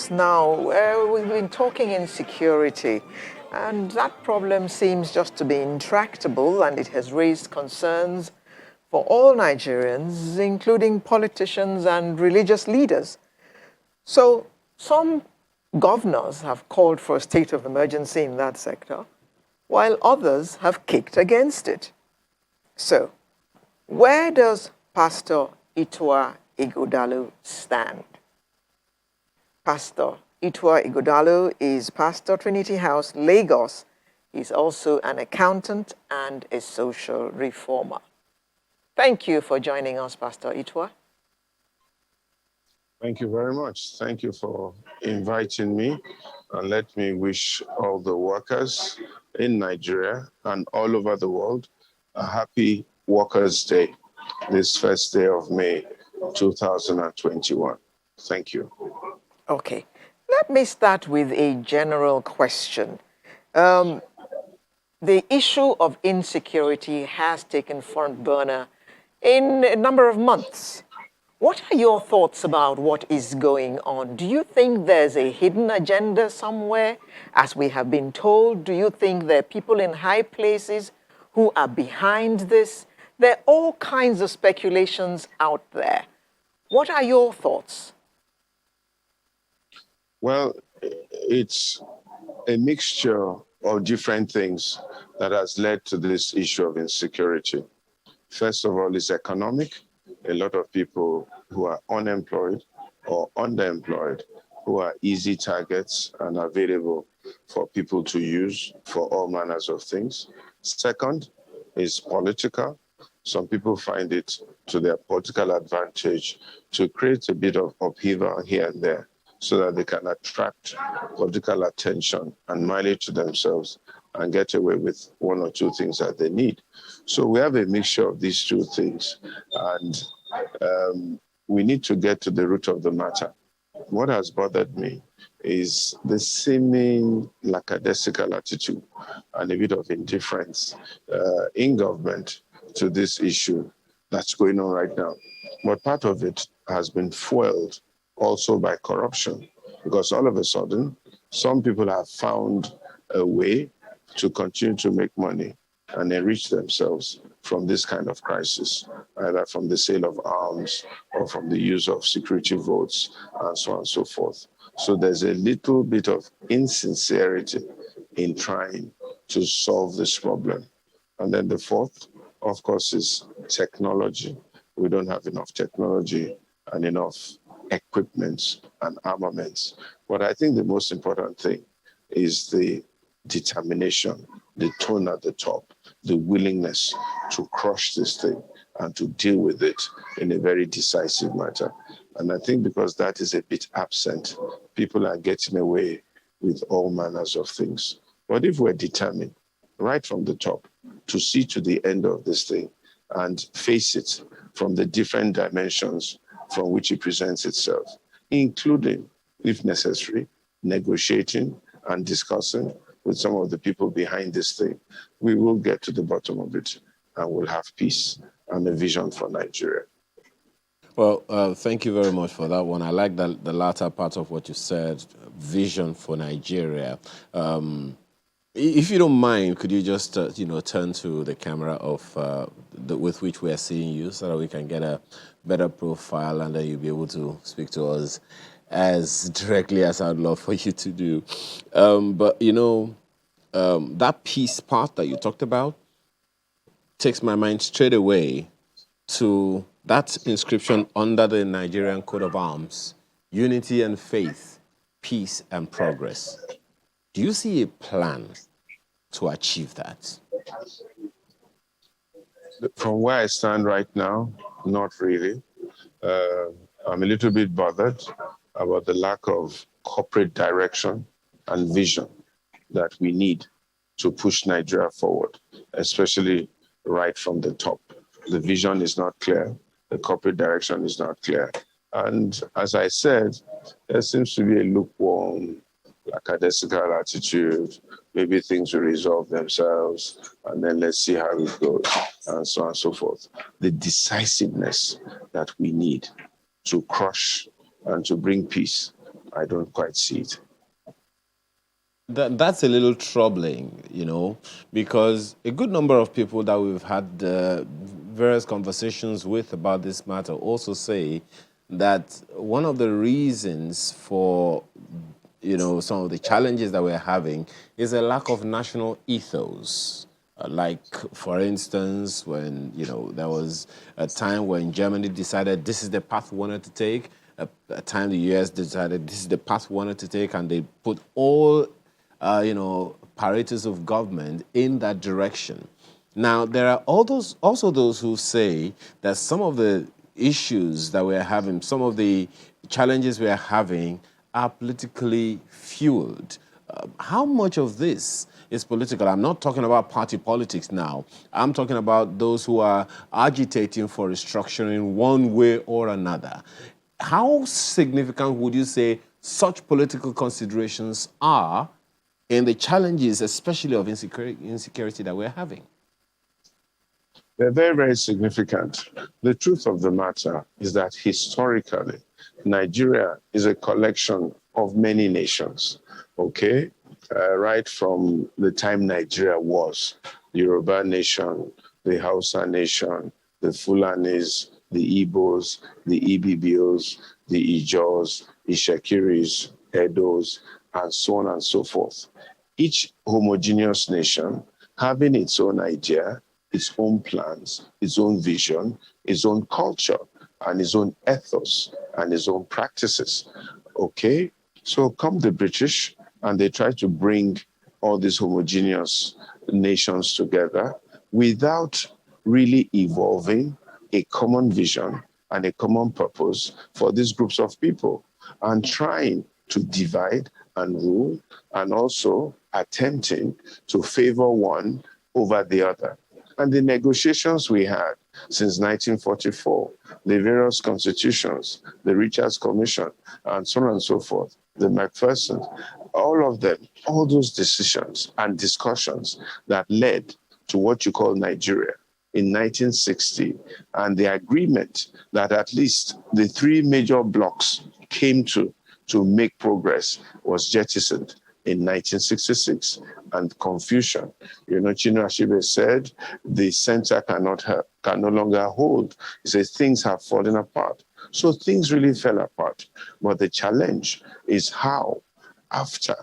months now, we've been talking insecurity, and that problem seems just to be intractable, and it has raised concerns for all Nigerians, including politicians and religious leaders. So some governors have called for a state of emergency in that sector, while others have kicked against it. So, where does Pastor Ighodalo stand? Pastor Ighodalo is pastor, Trinity House, Lagos. He's also an accountant and a social reformer. Thank you for joining us, Pastor Itwa. Thank you very much. Thank you for inviting me. And let me wish all the workers in Nigeria and all over the world a happy Workers' Day, this first day of May 2021. Thank you. Okay. Let me start with a general question. The issue of insecurity has taken front burner in a number of months. What are your thoughts about what is going on? Do you think there's a hidden agenda somewhere, as we have been told? Do you think there are people in high places who are behind this? There are all kinds of speculations out there. What are your thoughts? Well, it's a mixture of different things that has led to this issue of insecurity. First of all, it's economic. A lot of people who are unemployed or underemployed, who are easy targets and available for people to use for all manners of things. Second is political. Some people find it to their political advantage to create a bit of upheaval here and there so that they can attract political attention and mileage to themselves and get away with one or two things that they need. So we have a mixture of these two things, and we need to get to the root of the matter. What has bothered me is the seeming lackadaisical attitude and a bit of indifference in government to this issue that's going on right now. But part of it has been fueled also by corruption, because all of a sudden, some people have found a way to continue to make money and enrich themselves from this kind of crisis, either from the sale of arms or from the use of security votes and so on and so forth. So there's a little bit of insincerity in trying to solve this problem. And then the fourth, of course, is technology. We don't have enough technology and enough equipment and armaments. But I think the most important thing is the determination, the tone at the top, the willingness to crush this thing and to deal with it in a very decisive manner. And I think because that is a bit absent, people are getting away with all manners of things. But if we're determined right from the top to see to the end of this thing and face it from the different dimensions from which it presents itself, including, if necessary, negotiating and discussing with some of the people behind this thing, we will get to the bottom of it and we'll have peace and a vision for Nigeria. Well, thank you very much for that one. I like the latter part of what you said, vision for Nigeria. If you don't mind, could you just turn to the camera of with which we are seeing you, so that we can get a better profile, and then you'll be able to speak to us as directly as I'd love for you to do. But that peace part that you talked about takes my mind straight away to that inscription under the Nigerian coat of arms: unity and faith, peace and progress. Do you see a plan to achieve that? From where I stand right now, not really. I'm a little bit bothered about the lack of corporate direction and vision that we need to push Nigeria forward, especially right from the top. The vision is not clear. The corporate direction is not clear. And as I said, there seems to be a lukewarm, lackadaisical attitude. Maybe things will resolve themselves, and then let's see how it goes, and so on and so forth. The decisiveness that we need to crush and to bring peace I don't quite see it. That's a little troubling, because a good number of people that we've had various conversations with about this matter also say that one of the reasons for some of the challenges that we're having is a lack of national ethos. Like, for instance, when there was a time when Germany decided this is the path we wanted to take, a time the US decided this is the path we wanted to take, and they put all apparatus of government in that direction. Now, there are also those who say that some of the issues that we're having, some of the challenges we're having are politically fueled. How much of this is political? I'm not talking about party politics now. I'm talking about those who are agitating for restructuring one way or another. How significant would you say such political considerations are in the challenges, especially of insecurity that we're having? They're very, very significant. The truth of the matter is that historically, Nigeria is a collection of many nations, okay? Right from the time Nigeria was, the Yoruba nation, the Hausa nation, the Fulanis, the Igbos, the Ibibios, the Ijos, Ishakiris, Edos, and so on and so forth. Each homogeneous nation having its own idea, its own plans, its own vision, its own culture, and its own ethos, and its own practices. Okay? So come the British, and they try to bring all these homogeneous nations together without really evolving a common vision and a common purpose for these groups of people, and trying to divide and rule, and also attempting to favor one over the other. And the negotiations we had since 1944, the various constitutions, the Richards Commission, and so on and so forth, the Macpherson, all of them, all those decisions and discussions that led to what you call Nigeria in 1960, and the agreement that at least the three major blocks came to make progress was jettisoned in 1966, and confusion. Chinua Achebe said the center can no longer hold. He says things have fallen apart. So things really fell apart. But the challenge is how, after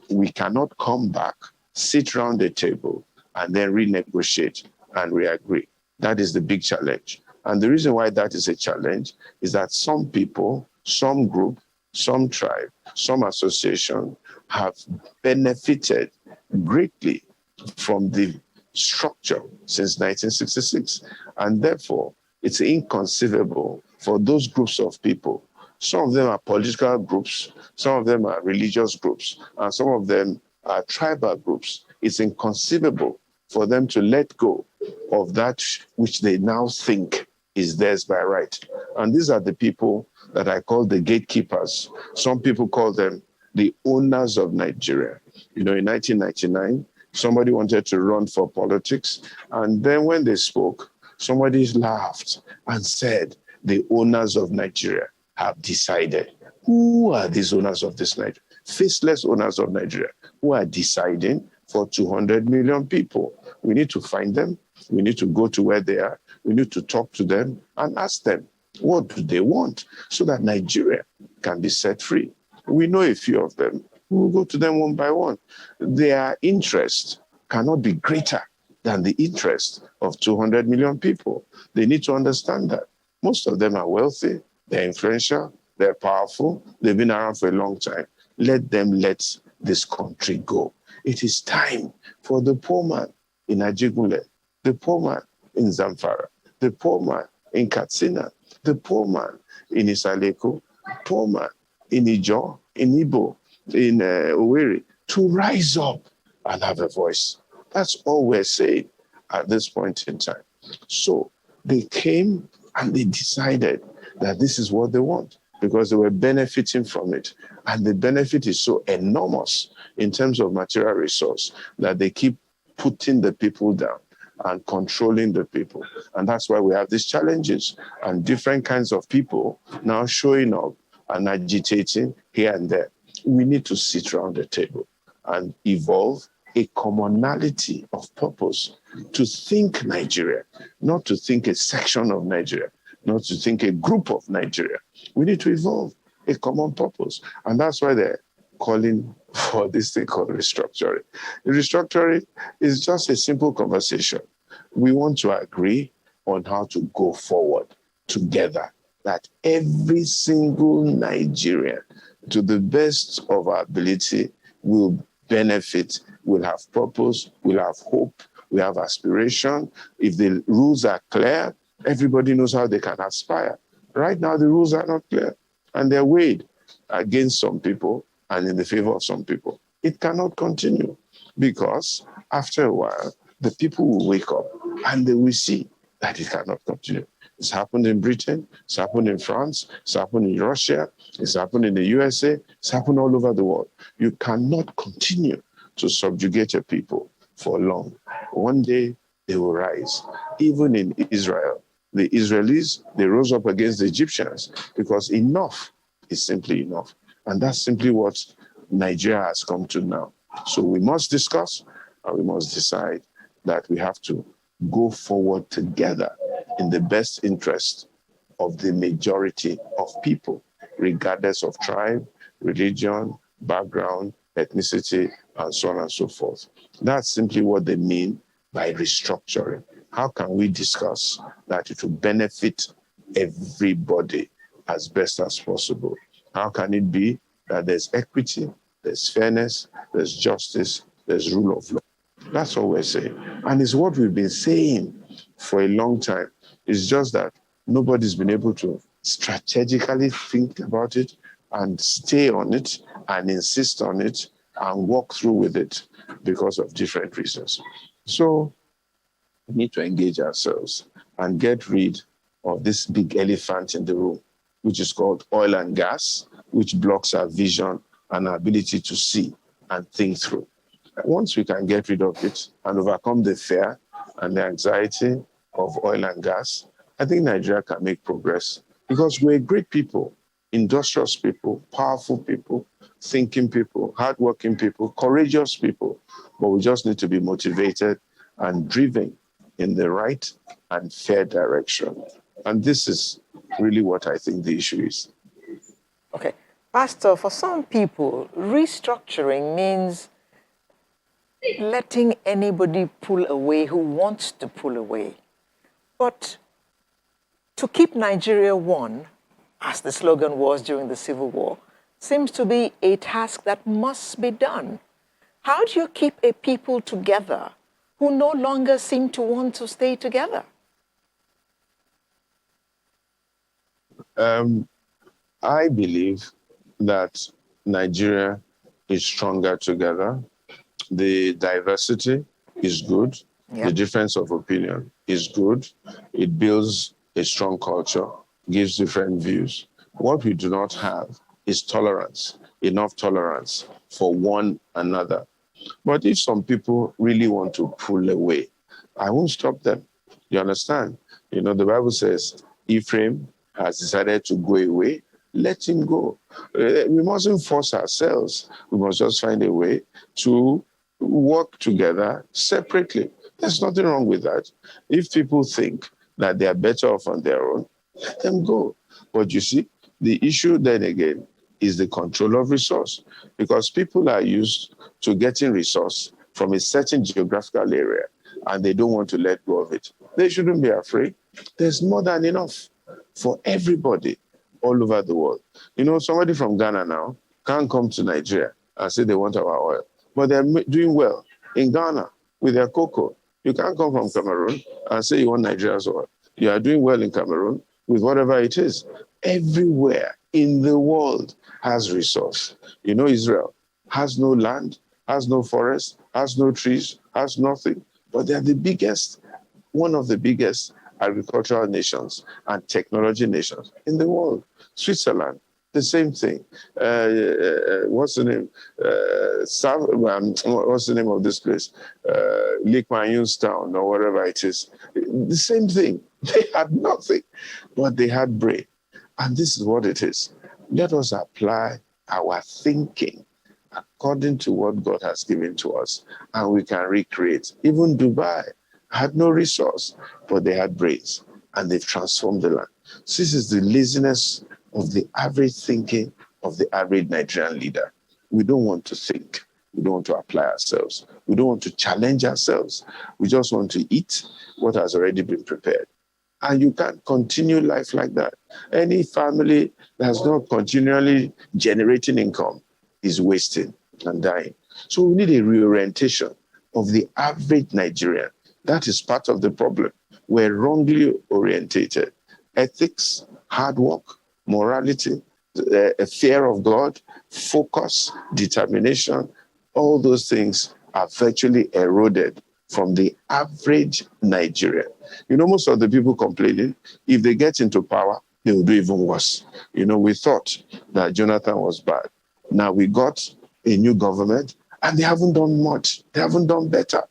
we cannot come back, sit around the table, and then renegotiate and re-agree. That is the big challenge. And the reason why that is a challenge is that some people, some group, some tribe, some association have benefited greatly from the structure since 1966. And therefore, it's inconceivable for those groups of people. Some of them are political groups, some of them are religious groups, and some of them are tribal groups. It's inconceivable for them to let go of that which they now think is theirs by right. And these are the people that I call the gatekeepers. Some people call them the owners of Nigeria. In 1999, somebody wanted to run for politics, and then when they spoke, somebody laughed and said, the owners of Nigeria have decided. Who are these owners of this Nigeria? Faceless owners of Nigeria who are deciding for 200 million people. We need to find them. We need to go to where they are. We need to talk to them and ask them, what do they want so that Nigeria can be set free? We know a few of them. We will go to them one by one. Their interest cannot be greater than the interest of 200 million people. They need to understand that. Most of them are wealthy, they're influential, they're powerful, they've been around for a long time. Let them let this country go. It is time for the poor man in Ajegunle, the poor man in Zamfara, the poor man in Katsina, the poor man in Isaleko, poor man in Ijo, in Igbo, in Owerri, to rise up and have a voice. That's all we're saying at this point in time. So they came and they decided that this is what they want because they were benefiting from it. And the benefit is so enormous in terms of material resource that they keep putting the people down and controlling the people. And that's why we have these challenges and different kinds of people now showing up and agitating here and there. We need to sit around the table and evolve a commonality of purpose to think Nigeria, not to think a section of Nigeria, not to think a group of Nigeria. We need to evolve a common purpose. And that's why they're calling for this thing called restructuring. Restructuring is just a simple conversation. We want to agree on how to go forward together, that every single Nigerian, to the best of our ability, will benefit, will have purpose, will have hope, will have aspiration. If the rules are clear, everybody knows how they can aspire. Right now, the rules are not clear, and they're weighed against some people and in the favor of some people. It cannot continue, because after a while, the people will wake up and they will see that it cannot continue. It's happened in Britain, it's happened in France, it's happened in Russia, it's happened in the USA, it's happened all over the world. You cannot continue to subjugate a people for long. One day they will rise. Even in Israel, the Israelis, they rose up against the Egyptians because enough is simply enough. And that's simply what Nigeria has come to now. So we must discuss and we must decide that we have to go forward together in the best interest of the majority of people, regardless of tribe, religion, background, ethnicity, and so on and so forth. That's simply what they mean by restructuring. How can we discuss that it will benefit everybody as best as possible? How can it be that there's equity, there's fairness, there's justice, there's rule of law? That's all we're saying. And it's what we've been saying for a long time. It's just that nobody's been able to strategically think about it and stay on it and insist on it and walk through with it because of different reasons. So we need to engage ourselves and get rid of this big elephant in the room, which is called oil and gas, which blocks our vision and our ability to see and think through. Once we can get rid of it and overcome the fear and the anxiety of oil and gas, I think Nigeria can make progress, because we're great people, industrious people, powerful people, thinking people, hardworking people, courageous people, but we just need to be motivated and driven in the right and fair direction. And this is really what I think the issue is. Okay. Pastor, for some people, restructuring means letting anybody pull away who wants to pull away. But to keep Nigeria one, as the slogan was during the Civil War, seems to be a task that must be done. How do you keep a people together who no longer seem to want to stay together? I believe that Nigeria is stronger together. The diversity is good. Yep. The difference of opinion is good. It builds a strong culture, gives different views. What we do not have is tolerance, enough tolerance for one another. But if some people really want to pull away, I won't stop them. You understand? You know, the Bible says, Ephraim has decided to go away, let him go. We mustn't force ourselves. We must just find a way to work together separately. There's nothing wrong with that. If people think that they are better off on their own, let them go. But you see, the issue then again is the control of resource, because people are used to getting resource from a certain geographical area and they don't want to let go of it. They shouldn't be afraid. There's more than enough for everybody all over the world. You know, somebody from Ghana now can't come to Nigeria and say they want our oil, but they're doing well in Ghana with their cocoa. You can't come from Cameroon and say you want Nigeria's oil. You are doing well in Cameroon with whatever it is. Everywhere in the world has resource. You know, Israel has no land, has no forest, has no trees, has nothing, but they're the biggest, one of the biggest agricultural nations and technology nations in the world. Switzerland, the same thing. What's the name? What's the name of this place? Town or whatever it is. The same thing. They had nothing, but they had brain. And this is what it is. Let us apply our thinking according to what God has given to us, and we can recreate. Even Dubai had no resource, but they had brains, and they've transformed the land. So this is the laziness of the average thinking of the average Nigerian leader. We don't want to think. We don't want to apply ourselves. We don't want to challenge ourselves. We just want to eat what has already been prepared. And you can't continue life like that. Any family that's not continually generating income is wasting and dying. So we need a reorientation of the average Nigerian. That is part of the problem. We're wrongly orientated. Ethics, hard work, morality, a fear of God, focus, determination, all those things are virtually eroded from the average Nigerian. Most of the people complaining, if they get into power, they will do even worse. We thought that Jonathan was bad. Now we got a new government and they haven't done much. They haven't done better.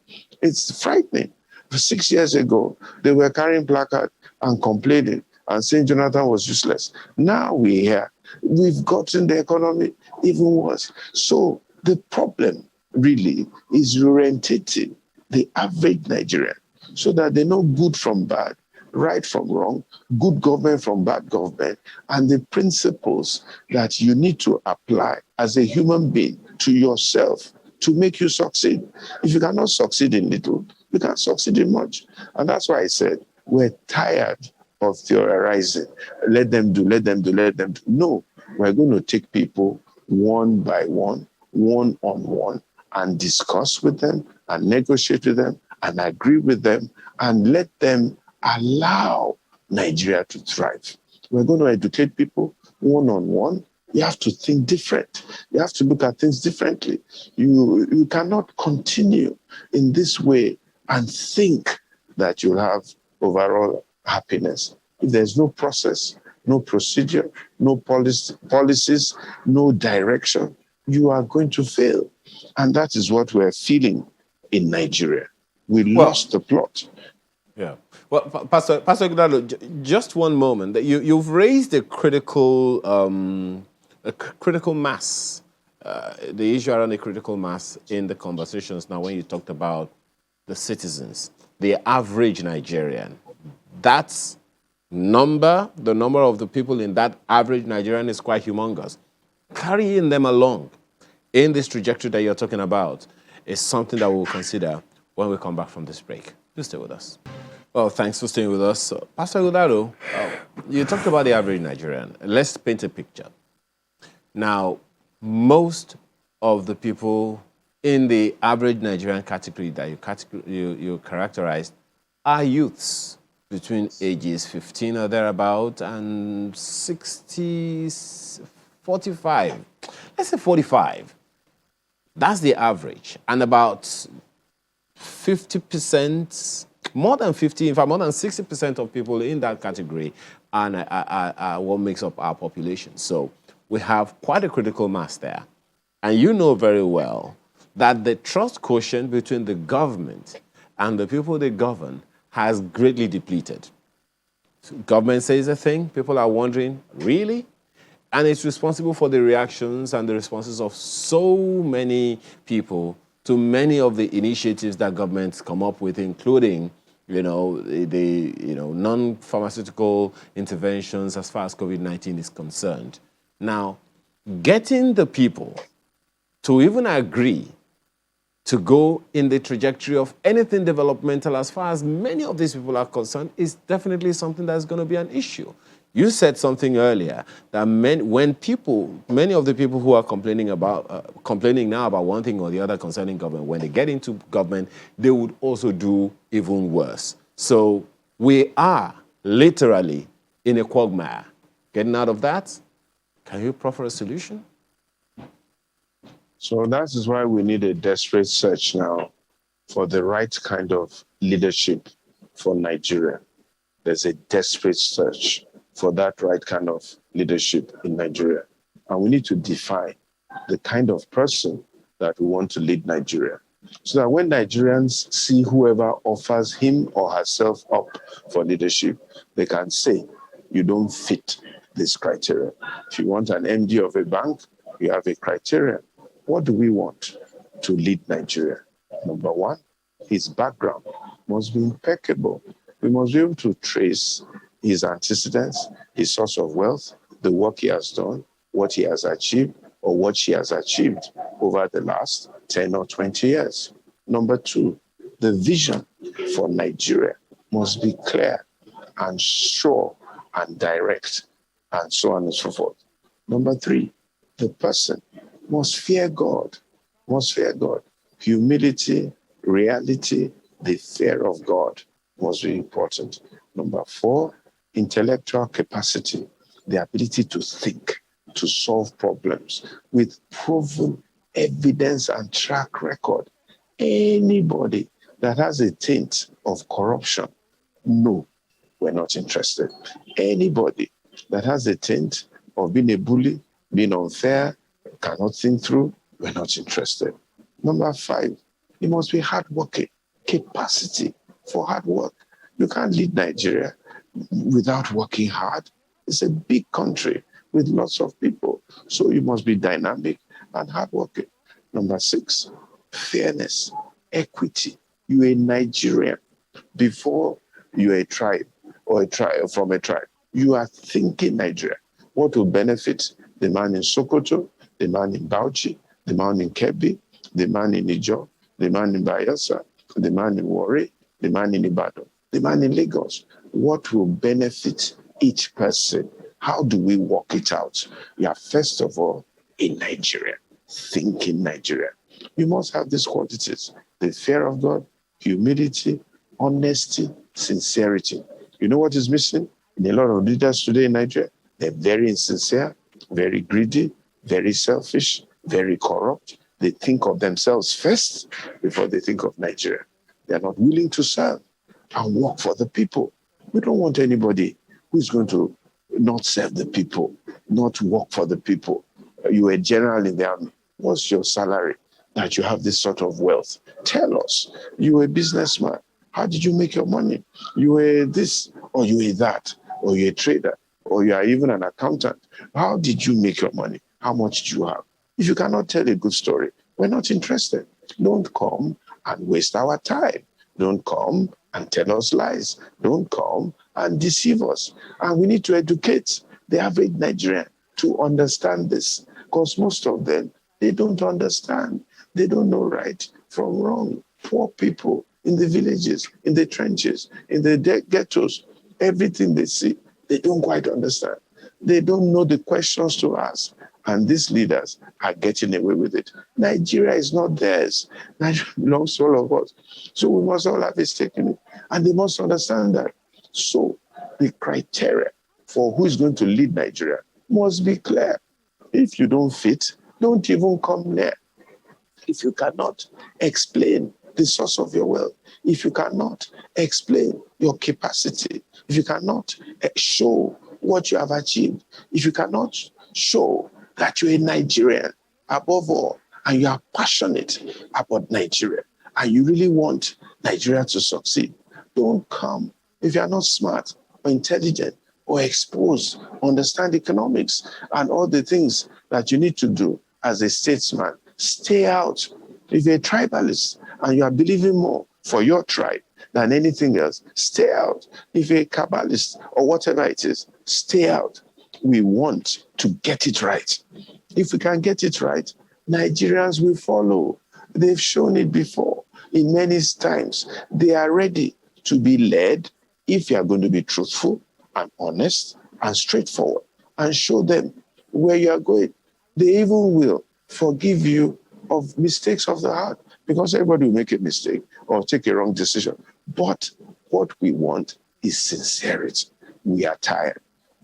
It's frightening. 6 years ago, they were carrying placard and complaining and saying Jonathan was useless. Now we've gotten the economy even worse. So the problem really is orientating the average Nigerian so that they know good from bad, right from wrong, good government from bad government, and the principles that you need to apply as a human being to yourself to make you succeed. If you cannot succeed in little, you can't succeed in much. And that's why I said, we're tired of theorizing. Let them do, let them do, let them do. No, we're going to take people one by one on one, and discuss with them and negotiate with them and agree with them and let them allow Nigeria to thrive. We're going to educate people one on one. You have to think different. You have to look at things differently. You cannot continue in this way and think that you'll have overall happiness. If there's no process, no procedure, no policies, no direction, you are going to fail. And that is what we're feeling in Nigeria. We lost the plot. Yeah. Well, Pastor Ighodalo, just one moment. That you've raised a critical mass, the issue around the critical mass in the conversations now when you talked about the citizens, the average Nigerian. That's the number of the people in that average Nigerian is quite humongous. Carrying them along in this trajectory that you're talking about is something that we'll consider when we come back from this break. Do stay with us. Well, thanks for staying with us. So, Pastor Ighodalo, you talked about the average Nigerian. Let's paint a picture. Now, most of the people in the average Nigerian category that you characterized are youths between ages 15 or thereabout and 45. Let's say 45. That's the average. And about 50%, more than 50, in fact, more than 60% of people in that category are what makes up our population. So we have quite a critical mass there. And you know very well that the trust quotient between the government and the people they govern has greatly depleted. So government says a thing, people are wondering, really? And it's responsible for the reactions and the responses of so many people to many of the initiatives that governments come up with, including, non-pharmaceutical interventions as far as COVID-19 is concerned. Now, getting the people to even agree to go in the trajectory of anything developmental as far as many of these people are concerned is definitely something that's going to be an issue. You said something earlier that many of the people who are complaining now about one thing or the other concerning government, when they get into government, they would also do even worse. So we are literally in a quagmire. Getting out of that, can you proffer a solution? So that is why we need a desperate search now for the right kind of leadership for Nigeria. There's a desperate search for that right kind of leadership in Nigeria. And we need to define the kind of person that we want to lead Nigeria. So that when Nigerians see whoever offers him or herself up for leadership, they can say, you don't fit this criteria. If you want an MD of a bank, you have a criteria. What do we want to lead Nigeria? Number one, his background must be impeccable. We must be able to trace his antecedents, his source of wealth, the work he has done, what he has achieved, or what she has achieved over the last 10 or 20 years. Number two, the vision for Nigeria must be clear and sure and direct, and so on and so forth. Number three, the person must fear God, must fear God. Humility, reality, the fear of God must be important. Number four, intellectual capacity, the ability to think, to solve problems with proven evidence and track record. Anybody that has a taint of corruption, no, we're not interested. Anybody that has a taint of being a bully, being unfair, cannot think through, we're not interested. Number five, you must be hardworking, capacity for hard work. You can't lead Nigeria without working hard. It's a big country with lots of people. So you must be dynamic and hardworking. Number six, fairness, equity. You're a Nigerian before you're a tribe or a tribe from a tribe. You are thinking Nigeria. What will benefit the man in Sokoto, the man in Bauchi, the man in Kebbi, the man in Ijo, the man in Bayelsa, the man in Warri, the man in Ibadan, the man in Lagos. What will benefit each person? How do we work it out? We are first of all in Nigeria, thinking Nigeria. You must have these qualities: the fear of God, humility, honesty, sincerity. You know what is missing in a lot of leaders today in Nigeria? They're very insincere, very greedy, very selfish, very corrupt. They think of themselves first before they think of Nigeria. They're not willing to serve and work for the people. We don't want anybody who's going to not serve the people, not work for the people. You're a general in the army. What's your salary that you have this sort of wealth? Tell us. You're a businessman. How did you make your money? You were this, or you were that, or you're a trader, or you are even an accountant. How did you make your money? How much do you have? If you cannot tell a good story, we're not interested. Don't come and waste our time. Don't come and tell us lies. Don't come and deceive us. And we need to educate the average Nigerian to understand this, because most of them, they don't understand. They don't know right from wrong. Poor people in the villages, in the trenches, in the ghettos, everything they see, they don't quite understand. They don't know the questions to ask. And these leaders are getting away with it. Nigeria is not theirs. Nigeria belongs to all of us. So we must all have a stake in it. And they must understand that. So the criteria for who is going to lead Nigeria must be clear. If you don't fit, don't even come near. If you cannot explain the source of your wealth, if you cannot explain your capacity, if you cannot show what you have achieved, if you cannot show that you're a Nigerian above all, and you are passionate about Nigeria, and you really want Nigeria to succeed, don't come. If you are not smart or intelligent or exposed, understand economics and all the things that you need to do as a statesman, stay out. If you're a tribalist and you are believing more for your tribe than anything else, stay out. If you're a Kabbalist or whatever it is, stay out. We want to get it right. If we can get it right, Nigerians will follow. They've shown it before in many times. They are ready to be led if you are going to be truthful and honest and straightforward and show them where you are going. They even will forgive you of mistakes of the heart, because everybody will make a mistake or take a wrong decision. But what we want is sincerity. We are tired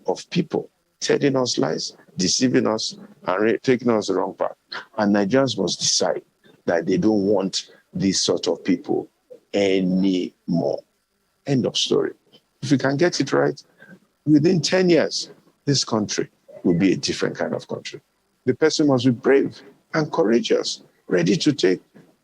of people telling us lies, deceiving us, and taking us the wrong path. And Nigerians must decide that they don't want these sort of people anymore. End of story. If we can get it right, within 10 years, this country will be a different kind of country. The person must be brave and courageous, ready to take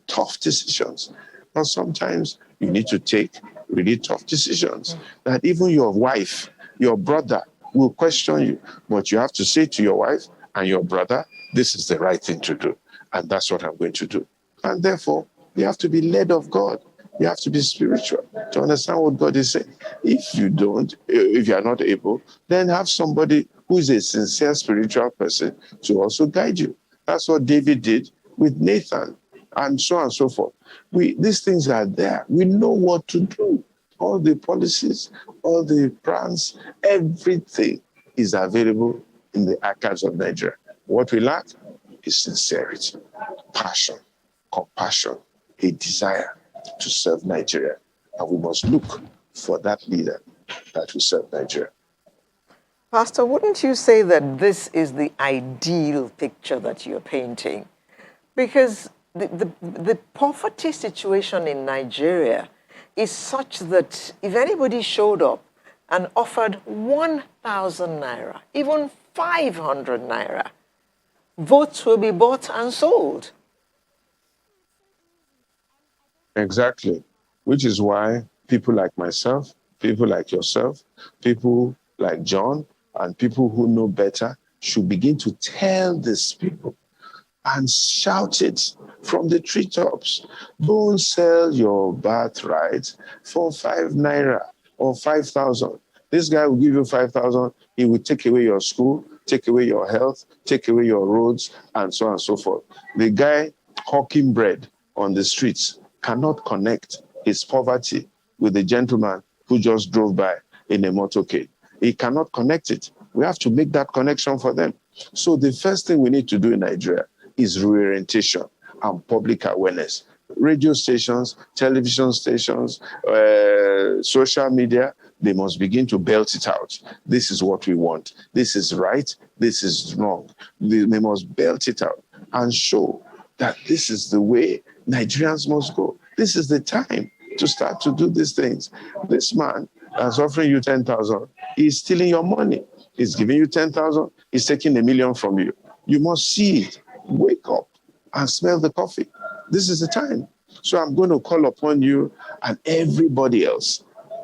tough decisions. But sometimes you need to take really tough decisions that even your wife, your brother, will question you. But you have to say to your wife and your brother, this is the right thing to do. And that's what I'm going to do. And therefore, you have to be led of God. You have to be spiritual to understand what God is saying. If you don't, if you are not able, then have somebody who is a sincere spiritual person to also guide you. That's what David did with Nathan, and so on and so forth. These things are there. We know what to do. All the policies, all the plans, everything is available in the archives of Nigeria. What we lack is sincerity, passion, compassion, a desire to serve Nigeria. And we must look for that leader that will serve Nigeria. Pastor, wouldn't you say that this is the ideal picture that you're painting? Because the poverty situation in Nigeria is such that if anybody showed up and offered 1,000 naira, even 500 naira, votes will be bought and sold. Exactly. Which is why people like myself, people like yourself, people like John, and people who know better should begin to tell these people and shout it from the treetops. Don't sell your birthright for 5 naira or 5,000. This guy will give you 5,000. He will take away your school, take away your health, take away your roads, and so on and so forth. The guy hawking bread on the streets cannot connect his poverty with the gentleman who just drove by in a motorcade. He cannot connect it. We have to make that connection for them. So the first thing we need to do in Nigeria is reorientation and public awareness. Radio stations, television stations, social media, they must begin to belt it out. This is what we want. This is right. This is wrong. They must belt it out and show that this is the way Nigerians must go. This is the time to start to do these things. This man that's offering you 10,000, he's stealing your money. He's giving you 10,000, he's taking 1,000,000 from you. You must see it. Wake up and smell the coffee. This is the time. So I'm going to call upon you and everybody else,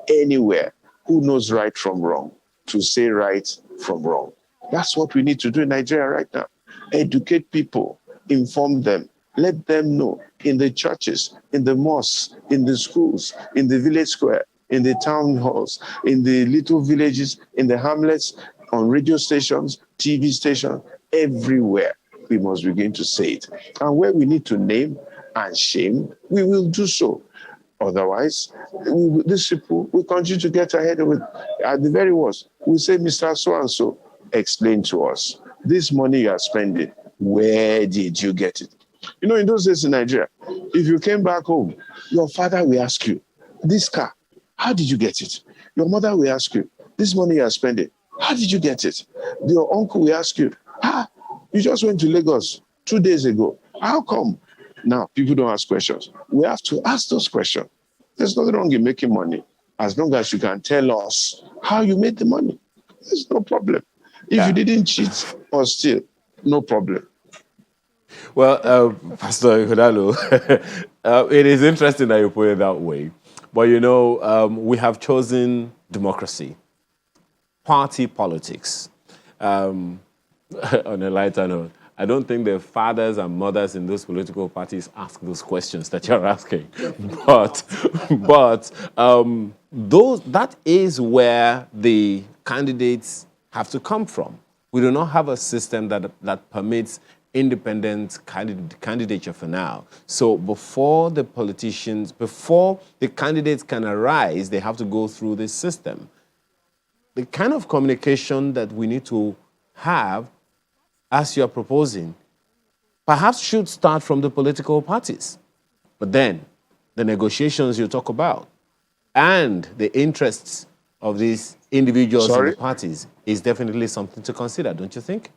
anywhere, who knows right from wrong, to say right from wrong. That's what we need to do in Nigeria right now. Educate people, inform them, let them know in the churches, in the mosques, in the schools, in the village square, in the town halls, in the little villages, in the hamlets, on radio stations, TV stations, everywhere. We must begin to say it. And where we need to name and shame, we will do so. Otherwise, these people will continue to get ahead of it. At the very worst, we say, Mr. So-and-so, explain to us, this money you are spending, where did you get it? You know, in those days in Nigeria, if you came back home, your father will ask you, this car, how did you get it? Your mother will ask you, this money you are spending, how did you get it? Your uncle will ask you, you just went to Lagos 2 days ago. How come? Now, people don't ask questions. We have to ask those questions. There's nothing wrong in making money as long as you can tell us how you made the money. There's no problem. If you didn't cheat or steal, no problem. Well, Pastor Ighodalo, it is interesting that you put it that way. But you know, we have chosen democracy, party politics. On a lighter note, I don't think the fathers and mothers in those political parties ask those questions that you're asking. That is where the candidates have to come from. We do not have a system that permits independent candidature for now. So before the candidates can arise, they have to go through this system. The kind of communication that we need to have, as you're proposing, perhaps should start from the political parties. But then, the negotiations you talk about and the interests of these individuals in the parties is definitely something to consider, don't you think?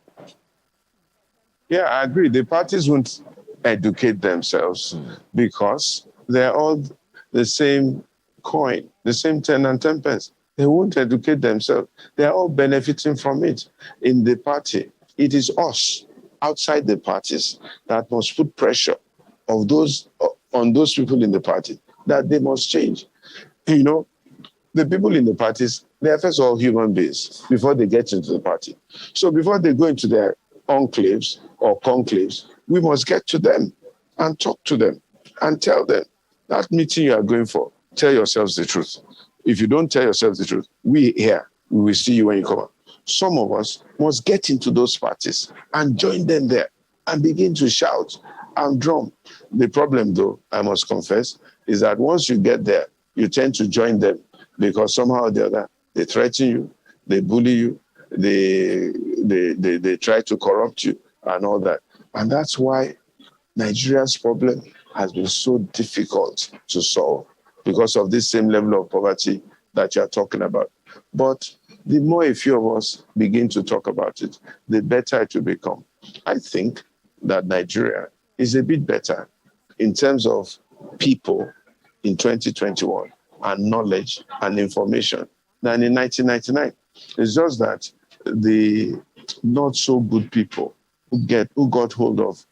Yeah, I agree. The parties won't educate themselves because they're all the same coin, the same 10 and 10 pence. They won't educate themselves. They're all benefiting from it in the party. It is us outside the parties that must put pressure on those people in the party that they must change. You know, the people in the parties They are first of all human beings before they get into the party. So before they go into their enclaves or conclaves, we must get to them and talk to them and tell them that meeting you are going for, tell yourselves the truth. If you don't tell yourselves the truth, we here, we will see you when you come out. Some of us must get into those parties and join them there and begin to shout and drum. The problem, though, I must confess, is that once you get there, you tend to join them because somehow or the other, they threaten you, they bully you, they try to corrupt you and all that. And that's why Nigeria's problem has been so difficult to solve because of this same level of poverty that you're talking about. But the more a few of us begin to talk about it, the better it will become. I think that Nigeria is a bit better in terms of people in 2021 and knowledge and information than in 1999. It's just that the not so good people who got hold of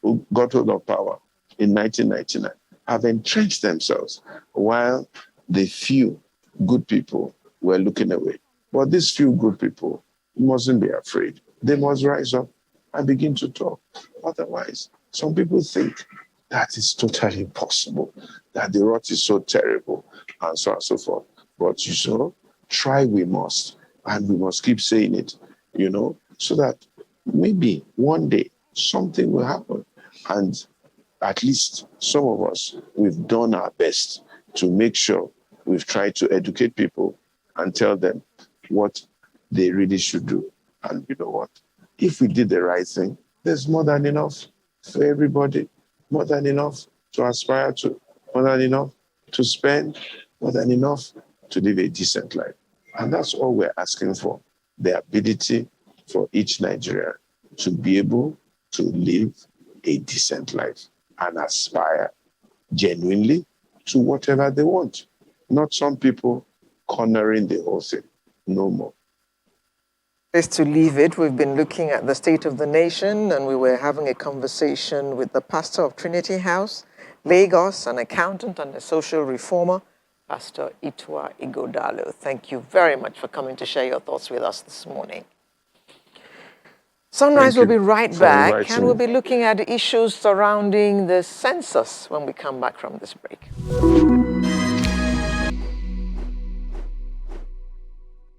power in 1999 have entrenched themselves while the few good people were looking away. But these few good people mustn't be afraid. They must rise up and begin to talk. Otherwise, some people think that is totally impossible, that the rot is so terrible, and so on and so forth. But try we must, and we must keep saying it, so that maybe one day something will happen. And at least some of us, we've done our best to make sure we've tried to educate people and tell them what they really should do. And you know what? If we did the right thing, there's more than enough for everybody, more than enough to aspire to, more than enough to spend, more than enough to live a decent life. And that's all we're asking for, the ability for each Nigerian to be able to live a decent life and aspire genuinely to whatever they want. Not some people cornering the whole thing. No more. Place to leave it. We've been looking at the state of the nation, and we were having a conversation with the pastor of Trinity House, Lagos, an accountant and a social reformer, Pastor Ighodalo. Thank you very much for coming to share your thoughts with us this morning. Sunrise will be right back, and we'll be looking at issues surrounding the census when we come back from this break.